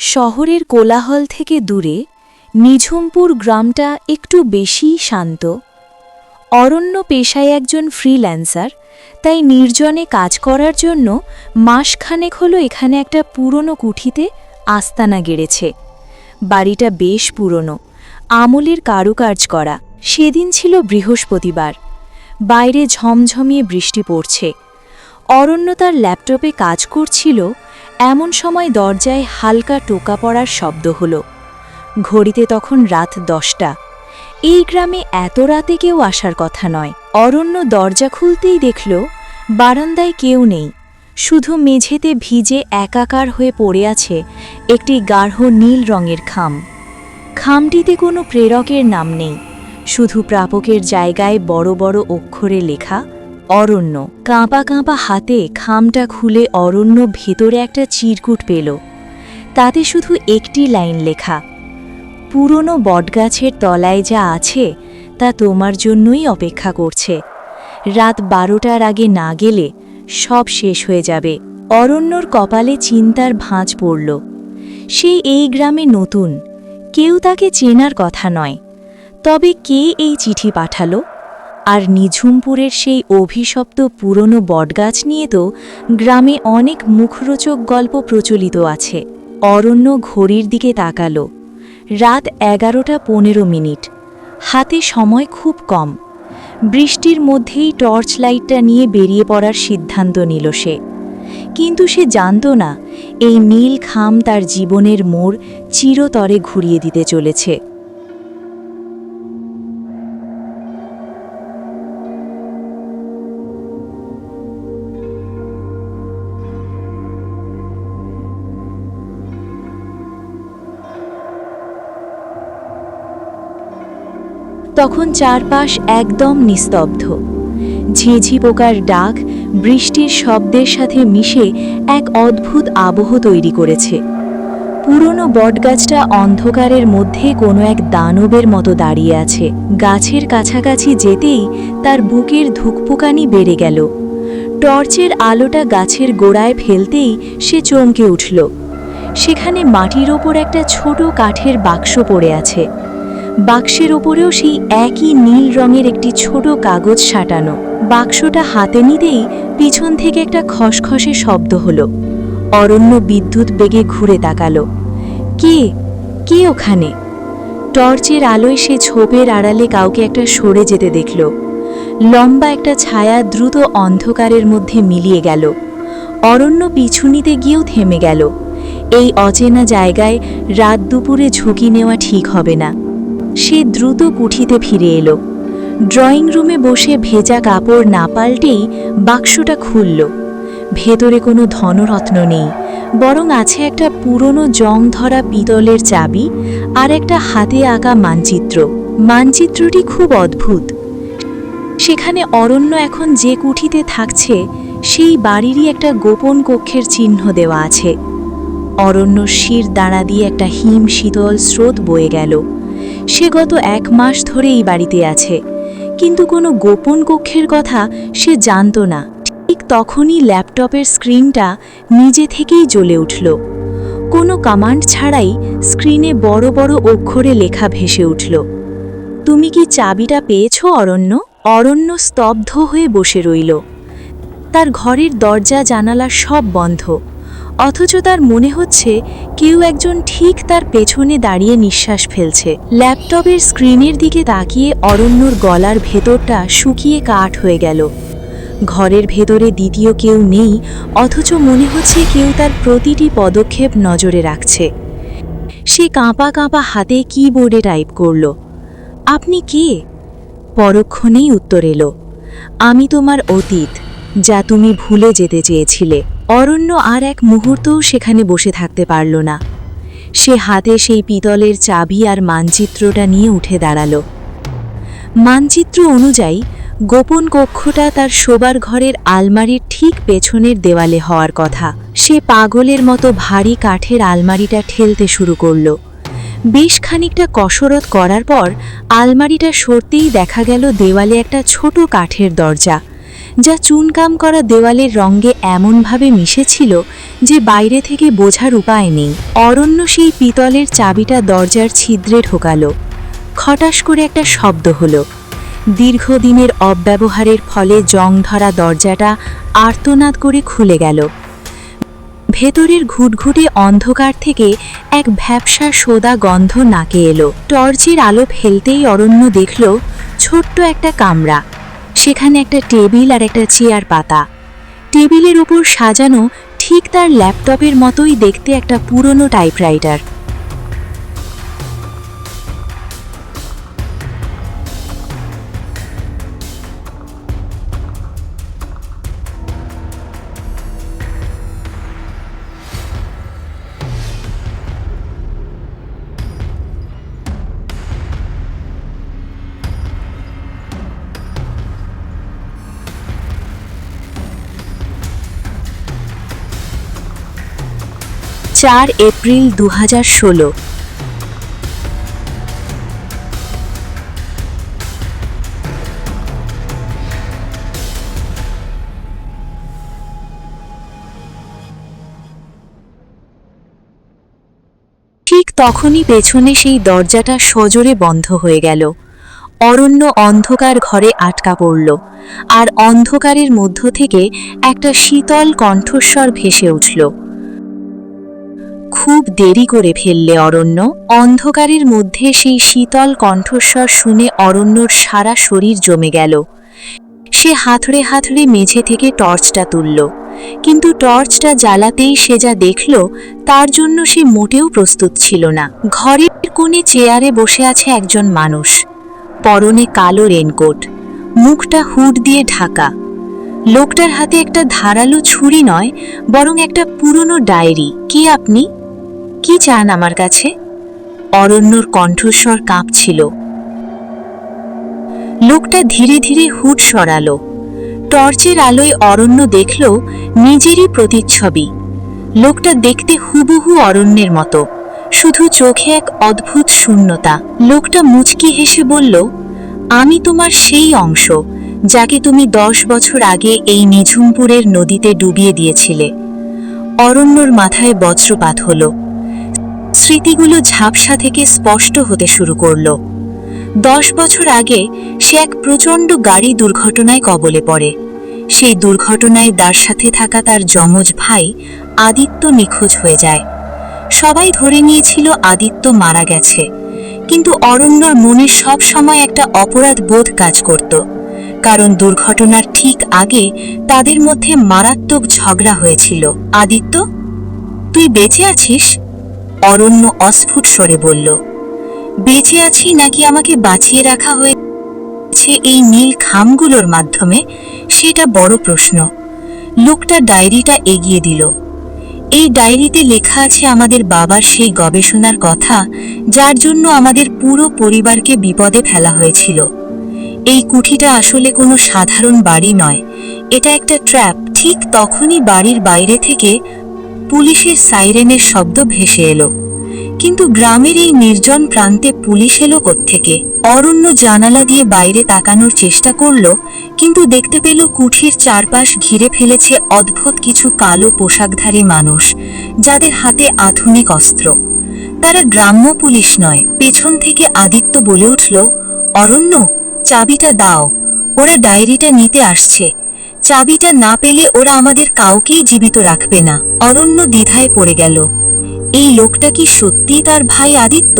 শহরের কোলাহল থেকে দূরে নিঝুমপুর গ্রামটা একটু বেশিই শান্ত। অরণ্য পেশায় একজন ফ্রিল্যান্সার, তাই নির্জনে কাজ করার জন্য মাসখানেক হলো এখানে একটা পুরনো কুঠিতে আস্তানা গেড়েছে। বাড়িটা বেশ পুরনো, আমলের কারুকার্য করা। সেদিন ছিল বৃহস্পতিবার, বাইরে ঝমঝমিয়ে বৃষ্টি পড়ছে। অরণ্য তার ল্যাপটপে কাজ করছিল, এমন সময় দরজায় হালকা টোকা পড়ার শব্দ হলো। ঘড়িতে তখন রাত 10টা। এই গ্রামে এত রাতে কেউ আসার কথা নয়। অরণ্য দরজা খুলতেই দেখল বারান্দায় কেউ নেই, শুধু মেঝেতে ভিজে একাকার হয়ে পড়ে আছে একটি গাঢ় নীল রঙের খাম। খামটিতে কোনো প্রেরকের নাম নেই, শুধু প্রাপকের জায়গায় বড় বড় অক্ষরে লেখা অরণ্য। কাঁপা কাঁপা হাতে খামটা খুলে অরণ্য ভেতরে একটা চিরকুট পেল। তাতে শুধু একটি লাইন লেখা, পুরনো বটগাছের তলায় যা আছে তা তোমার জন্যই অপেক্ষা করছে। রাত 12টার আগে না গেলে সব শেষ হয়ে যাবে। অরণ্যর কপালে চিন্তার ভাঁজ পড়ল। সে এই গ্রামে নতুন, কেউ তাকে চেনার কথা নয়। তবে কে এই চিঠি পাঠালো? আর নিঝুমপুরের সেই অভিশপ্ত পুরনো বটগাছ নিয়ে তো গ্রামে অনেক মুখরোচক গল্প প্রচলিত আছে। অরণ্য ঘড়ির দিকে তাকালো। রাত 11:15। হাতে সময় খুব কম। বৃষ্টির মধ্যেই টর্চ লাইটটা নিয়ে বেরিয়ে পড়ার সিদ্ধান্ত নিল সে। কিন্তু সে জানত না এই নীল খাম তার জীবনের মোড় চিরতরে ঘুরিয়ে দিতে চলেছে। তখন চারপাশ একদম নিস্তব্ধ। ঝিঝি পোকার ডাক বৃষ্টির শব্দের সাথে মিশে এক অদ্ভুত আবহ তৈরি করেছে। পুরনো বটগাছটা অন্ধকারের মধ্যে কোনো এক দানবের মতো দাঁড়িয়ে আছে। গাছের কাছাকাছি যেতেই তার বুকের ধুকপুকানি বেড়ে গেল। টর্চের আলোটা গাছের গোড়ায় ফেলতেই সে চমকে উঠল। সেখানে মাটির ওপর একটা ছোট কাঠের বাক্স পড়ে আছে। বাক্সের ওপরেও সেই একই নীল রঙের একটি ছোট কাগজ সাঁটানো। বাক্সটা হাতে নিতেই পিছন থেকে একটা খসখসে শব্দ হলো। অরণ্য বিদ্যুৎ বেগে ঘুরে তাকালো। কে কে ওখানে? টর্চের আলোয় সে ঝোপের আড়ালে কাউকে একটা সরে যেতে দেখল। লম্বা একটা ছায়া দ্রুত অন্ধকারের মধ্যে মিলিয়ে গেল। অরণ্য পিছু নিতে গিয়েও থেমে গেল। এই অচেনা জায়গায় রাত দুপুরে ঝুঁকি নেওয়া ঠিক হবে না। সে দ্রুত কুঠিতে ফিরে এলো। ড্রয়িং রুমে বসে ভেজা কাপড় না পাল্টেই বাক্সটা খুলল। ভেতরে কোনো ধনরত্ন নেই, বরং আছে একটা পুরনো জং ধরা পিতলের চাবি আর একটা হাতে আঁকা মানচিত্র। মানচিত্রটি খুব অদ্ভুত। সেখানে অরণ্য এখন যে কুঠিতে থাকছে সেই বাড়িরই একটা গোপন কক্ষের চিহ্ন দেওয়া আছে। অরণ্য শির দাঁড়া দিয়ে একটা হিম শীতল স্রোত বয়ে গেল। সে গত 1 মাস ধরে এই বাড়িতে আছে, কিন্তু কোনো গোপন কক্ষের কথা সে জানত না। ঠিক তখনই ল্যাপটপের স্ক্রিনটা নিজে থেকেই জ্বলে উঠল। কোনো কমান্ড ছাড়াই স্ক্রিনে বড় বড় অক্ষরে লেখা ভেসে উঠল, তুমি কি চাবিটা পেয়েছো অরণ্য? অরণ্য স্তব্ধ হয়ে বসে রইল। তার ঘরের দরজা জানালা সব বন্ধ, অথচ তার মনে হচ্ছে কেউ একজন ঠিক তার পেছনে দাঁড়িয়ে নিঃশ্বাস ফেলছে। ল্যাপটপের স্ক্রিনের দিকে তাকিয়ে অরণ্যর গলার ভেতরটা শুকিয়ে কাঠ হয়ে গেল। ঘরের ভেতরে দ্বিতীয় কেউ নেই, অথচ মনে হচ্ছে কেউ তার প্রতিটি পদক্ষেপ নজরে রাখছে। সে কাঁপা কাঁপা হাতে কিবোর্ডে টাইপ করল, আপনি কে? পরক্ষণেই উত্তর এলো, আমি তোমার অতীত, যা তুমি ভুলে যেতে চেয়েছিলে। অরণ্য আর এক মুহূর্তও সেখানে বসে থাকতে পারল না। সে হাতে সেই পিতলের চাবি আর মানচিত্রটা নিয়ে উঠে দাঁড়াল। মানচিত্র অনুযায়ী গোপন কক্ষটা তার শোবার ঘরের আলমারির ঠিক পেছনের দেওয়ালে হওয়ার কথা। সে পাগলের মতো ভারী কাঠের আলমারিটা ঠেলতে শুরু করল। বেশ খানিকটা কসরত করার পর আলমারিটা সরতেই দেখা গেল দেওয়ালে একটা ছোট কাঠের দরজা। যা চুনকাম করা দেওয়ালের রঙে এমনভাবে মিশেছিল যে বাইরে থেকে বোঝার উপায় নেই। অরণ্য সেই পিতলের চাবিটা দরজার ছিদ্রে ঢোকালো। খটাস করে একটা শব্দ হলো। দীর্ঘদিনের অব্যবহারের ফলে জং ধরা দরজাটা আর্তনাদ করে খুলে গেল। ভেতরের ঘুটঘুটে অন্ধকার থেকে এক ভ্যাপসা সোদা গন্ধ নাকে এলো। টর্চের আলো ফেলতেই অরণ্য দেখল ছোট্ট একটা কামরা। সেখানে একটা টেবিল আর একটা চেয়ার পাতা। টেবিলের উপর সাজানো ঠিক তার ল্যাপটপের মতোই দেখতে একটা পুরনো টাইপরাইটার। এপ্রিল 2016। ঠিক তখনই পেছনে সেই দরজাটা সজোরে বন্ধ হয়ে গেল। অরণ্য অন্ধকার ঘরে আটকা পড়ল, আর অন্ধকারের মধ্য থেকে একটা শীতল কণ্ঠস্বর ভেসে উঠল। খুব দেরি করে ফেললে অরণ্য। অন্ধকারের মধ্যে সেই শীতল কণ্ঠস্বর শুনে অরণ্যর সারা শরীর জমে গেল। সে হাতড়ে হাতড়ে মেঝে থেকে টর্চটা তুলল, কিন্তু টর্চটা জ্বালাতেই সে যা দেখল তার জন্য সে মোটেও প্রস্তুত ছিল না। ঘরের কোণে চেয়ারে বসে আছে একজন মানুষ, পরনে কালো রেনকোট, মুখটা হুড দিয়ে ঢাকা। লোকটার হাতে একটা ধারালো ছুরি নয়, বরং একটা পুরনো ডায়েরি। কি আপনি? কি চান আমার কাছে? অরণ্যর কণ্ঠস্বর কাঁপছিল। লোকটা ধীরে ধীরে হুড সরালো। টর্চের আলোয় অরণ্য দেখল নিজেরই প্রতিচ্ছবি। লোকটা দেখতে হুবহু অরণ্যের মতো, শুধু চোখে এক অদ্ভুত শূন্যতা। লোকটা মুচকি হেসে বলল, আমি তোমার সেই অংশ যাকে তুমি 10 বছর আগে এই নিঝুমপুরের নদীতে ডুবিয়ে দিয়েছিলে। অরণ্যর মাথায় বজ্রপাত হলো। স্মৃতিগুলো ঝাপসা থেকে স্পষ্ট হতে শুরু করল। 10 বছর আগে সে এক প্রচণ্ড গাড়ি দুর্ঘটনায় কবলে পড়ে। সেই দুর্ঘটনায় তার সাথে থাকা তার যমজ ভাই আদিত্য নিখোঁজ হয়ে যায়। সবাই ধরে নিয়েছিল আদিত্য মারা গেছে, কিন্তু অরণ্যর মনে সব সময় একটা অপরাধ বোধ কাজ করত, কারণ দুর্ঘটনার ঠিক আগে তাদের মধ্যে মারাত্মক ঝগড়া হয়েছিল। আদিত্য, তুই বেঁচে আছিস? অরণ্য অস্ফুট স্বরে বলল। বেঁচে আছি নাকি আমাকে বাঁচিয়ে রাখা হয়েছে এই নীল খামগুলোর মাধ্যমে, সেটা বড় প্রশ্ন। লোকটা ডায়েরিটা এগিয়ে দিল। এই ডায়েরিতে লেখা আছে আমাদের বাবার সেই গবেষণার কথা, যার জন্য আমাদের পুরো পরিবারকে বিপদে ফেলা হয়েছিল। এই কুঠিটা আসলে কোনো সাধারণ বাড়ি নয়, এটা একটা ট্র্যাপ। ঠিক তখনই বাড়ির বাইরে থেকে পুলিশের সাইরেনের শব্দ ভেসে এলো। কিন্তু গ্রামের এই নির্জন প্রান্তে পুলিশ এলো কোত্থেকে? অরণ্য জানালা দিয়ে বাইরে তাকানোর চেষ্টা করল, কিন্তু দেখতে পেল কুঠির চারপাশ ঘিরে ফেলেছে অদ্ভুত কিছু কালো পোশাকধারী মানুষ, যাদের হাতে আধুনিক অস্ত্র। তারা গ্রাম্য পুলিশ নয়। পেছন থেকে আদিত্য বলে উঠল, অরণ্য, চাবিটা দাও, ওরা ডায়েরিটা নিতে আসছে। চাবিটা না পেলে ওরা আমাদের কাউকেই জীবিত রাখবে না। অরণ্য দ্বিধায় পড়ে গেল। এই লোকটা কি সত্যিই তার ভাই আদিত্য,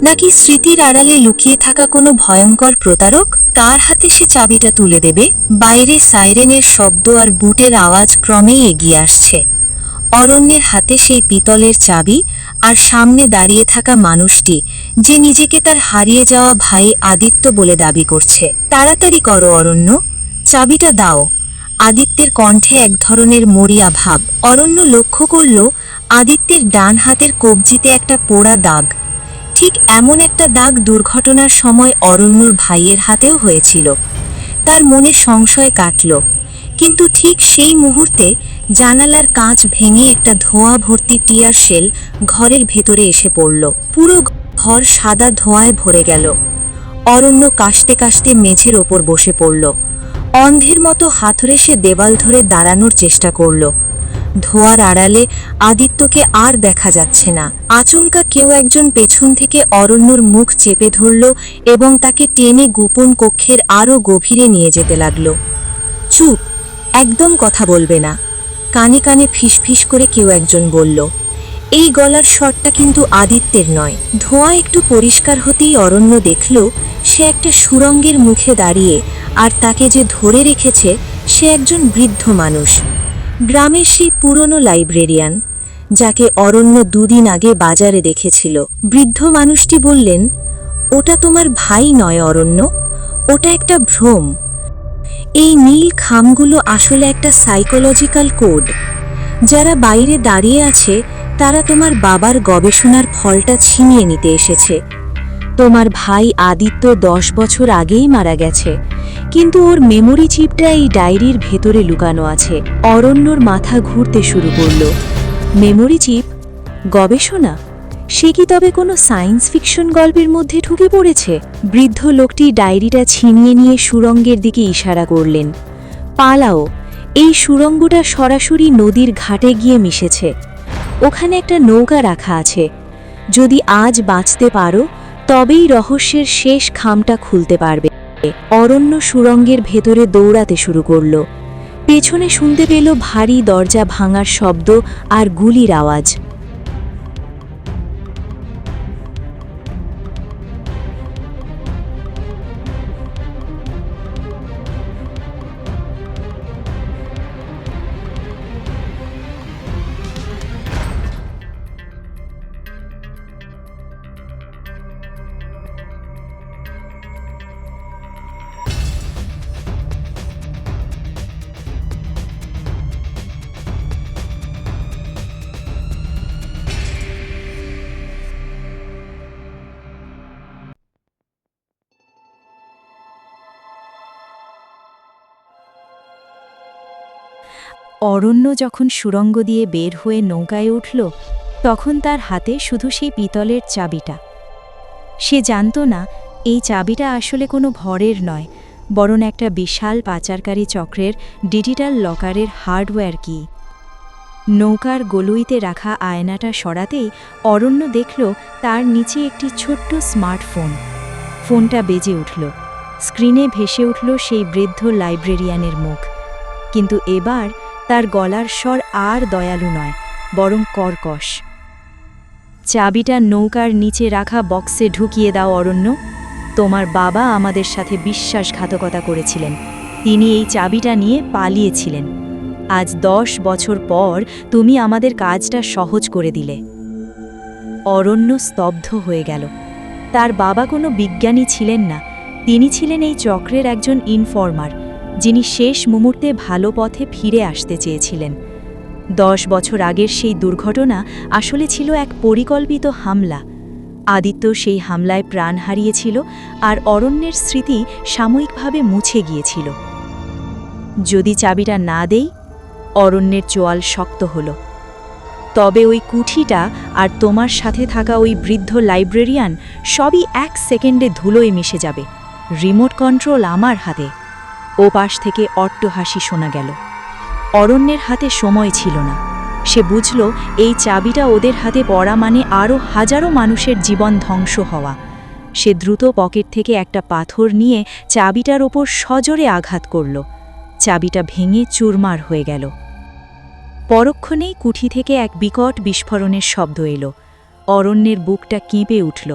নাকি স্মৃতির আড়ালে লুকিয়ে থাকা কোনো ভয়ঙ্কর প্রতারক? কার হাতে সে চাবিটা তুলে দেবে? বাইরে সাইরেনের শব্দ আর বুটের আওয়াজ ক্রমেই এগিয়ে আসছে। অরণ্যের হাতে সেই পিতলের চাবি, আর সামনে দাঁড়িয়ে থাকা মানুষটি, যে নিজেকে তার হারিয়ে যাওয়া ভাই আদিত্য বলে দাবি করছে। তাড়াতাড়ি করো অরণ্য, চাবিটা দাও। আদিত্যের কণ্ঠে এক ধরনের মরিয়া ভাব। অরণ্য লক্ষ্য করল আদিত্যের ডান হাতের কবজিতে একটা পোড়া দাগ। ঠিক এমন একটা দাগ দুর্ঘটনার সময় অরণ্যর ভাইয়ের হাতেও হয়েছিল। তার মনে সংশয় কাটল, কিন্তু ঠিক সেই মুহূর্তে জানালার কাঁচ ভেঙে একটা ধোঁয়া ভর্তি টিয়ার শেল ঘরের ভেতরে এসে পড়ল। পুরো ঘর সাদা ধোঁয়ায় ভরে গেল। অরণ্য কাশতে কাশতে মেঝের ওপর বসে পড়ল। অন্ধের মতো হাতড়ে সে দেওয়াল ধরে দাঁড়ানোর চেষ্টা করল। ধোঁয়ার আড়ালে আদিত্যকে আর দেখা যাচ্ছে না। আচমকা কেউ একজন পেছন থেকে অরণ্যর মুখ চেপে ধরল এবং তাকে টেনে গোপন কক্ষের আরও গভীরে নিয়ে যেতে লাগল। চুপ, একদম কথা বলবে না, কানে কানে ফিসফিস করে কেউ একজন বলল। এই গলার স্বরটা কিন্তু আদিত্যের নয়। ধোঁয়া একটু পরিষ্কার হতেই অরণ্য দেখল সে একটা সুড়ঙ্গের মুখে দাঁড়িয়ে, আর তাকে যে ধরে রেখেছে সে একজন বৃদ্ধ মানুষ, গ্রামের সেই পুরনো লাইব্রেরিয়ান যাকে অরণ্য দুদিন আগে বাজারে দেখেছিল। বৃদ্ধ মানুষটি বললেন, ওটা তোমার ভাই নয় অরণ্য, ওটা একটা ভ্রম। এই নীল খামগুলো আসলে একটা সাইকোলজিক্যাল কোড। যারা বাইরে দাঁড়িয়ে আছে তারা তোমার বাবার গবেষণার ফলটা ছিনিয়ে নিতে এসেছে। তোমার ভাই আদিত্য 10 বছর আগেই মারা গেছে, কিন্তু ওর মেমোরি চিপটা এই ডায়েরির ভেতরে লুকানো আছে। অরণ্যর মাথা ঘুরতে শুরু করল। Memory chip? গবেষণা? সে কি তবে কোনো সায়েন্স ফিকশন গল্পের মধ্যে ঢুকে পড়েছে? বৃদ্ধ লোকটি ডায়েরিটা ছিনিয়ে নিয়ে সুড়ঙ্গের দিকে ইশারা করলেন। পালাও, এই সুড়ঙ্গটা সরাসরি নদীর ঘাটে গিয়ে মিশেছে। ওখানে একটা নৌকা রাখা আছে। যদি আজ বাঁচতে পারো তবেই রহস্যের শেষ খামটা খুলতে পারবে। অরণ্য সুড়ঙ্গের ভেতরে দৌড়াতে শুরু করল। পেছনে শুনতে পেল ভারী দরজা ভাঙার শব্দ আর গুলির আওয়াজ। অরণ্য যখন সুড়ঙ্গ দিয়ে বের হয়ে নৌকায় উঠল, তখন তার হাতে শুধু সেই পিতলের চাবিটা। সে জানত না এই চাবিটা আসলে কোনো ভরের নয়, বরং একটা বিশাল পাচারকারী চক্রের ডিজিটাল লকারের হার্ডওয়্যার কি। নৌকার গলুইতে রাখা আয়নাটা সরাতেই অরণ্য দেখল তার নিচে একটি ছোট্ট স্মার্টফোন। ফোনটা বেজে উঠল। স্ক্রিনে ভেসে উঠল সেই বৃদ্ধ লাইব্রেরিয়ানের মুখ, কিন্তু এবার তার গলার স্বর আর দয়ালু নয়, বরং কর্কশ। চাবিটা নৌকার নিচে রাখা বক্সে ঢুকিয়ে দাও অরণ্য। তোমার বাবা আমাদের সাথে বিশ্বাসঘাতকতা করেছিলেন, তিনি এই চাবিটা নিয়ে পালিয়েছিলেন। আজ 10 বছর পর তুমি আমাদের কাজটা সহজ করে দিলে। অরণ্য স্তব্ধ হয়ে গেল। তার বাবা কোনো বিজ্ঞানী ছিলেন না, তিনি ছিলেন এই চক্রের একজন ইনফর্মার, যিনি শেষ মুহূর্তে ভালো পথে ফিরে আসতে চেয়েছিলেন। 10 বছর আগের সেই দুর্ঘটনা আসলে ছিল এক পরিকল্পিত হামলা। আদিত্য সেই হামলায় প্রাণ হারিয়েছিল, আর অরণ্যের স্মৃতি সাময়িকভাবে মুছে গিয়েছিল। যদি চাবিটা না দেই? অরণ্যের চোয়াল শক্ত হল। তবে ওই কুঠিটা আর তোমার সাথে থাকা ওই বৃদ্ধ লাইব্রেরিয়ান সবই 1 সেকেন্ডে ধুলোয় মিশে যাবে। রিমোট কন্ট্রোল আমার হাতে। ও পাশ থেকে অট্টহাসি শোনা গেল। অরণ্যের হাতে সময় ছিল না। সে বুঝল এই চাবিটা ওদের হাতে পড়া মানে আরও হাজারো মানুষের জীবন ধ্বংস হওয়া। সে দ্রুত পকেট থেকে একটা পাথর নিয়ে চাবিটার ওপর সজোরে আঘাত করল। চাবিটা ভেঙে চুরমার হয়ে গেল। পরক্ষণেই কুঠি থেকে এক বিকট বিস্ফোরণের শব্দ এলো। অরণ্যের বুকটা কেঁপে উঠল,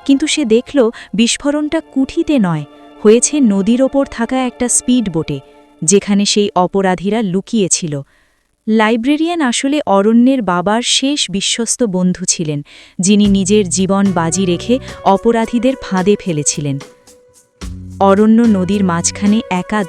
কিন্তু সে দেখল বিস্ফোরণটা কুঠিতে নয়, হয়েছে নদীর ওপর থাকা একটা স্পিড বোটে, যেখানে সেই অপরাধীরা লুকিয়েছিল। লাইব্রেরিয়ান আসলে অরণ্যের বাবার শেষ বিশ্বস্ত বন্ধু ছিলেন, যিনি নিজের জীবন বাজি রেখে অপরাধীদের ফাঁদে ফেলেছিলেন। অরণ্য নদীর মাঝখানে একা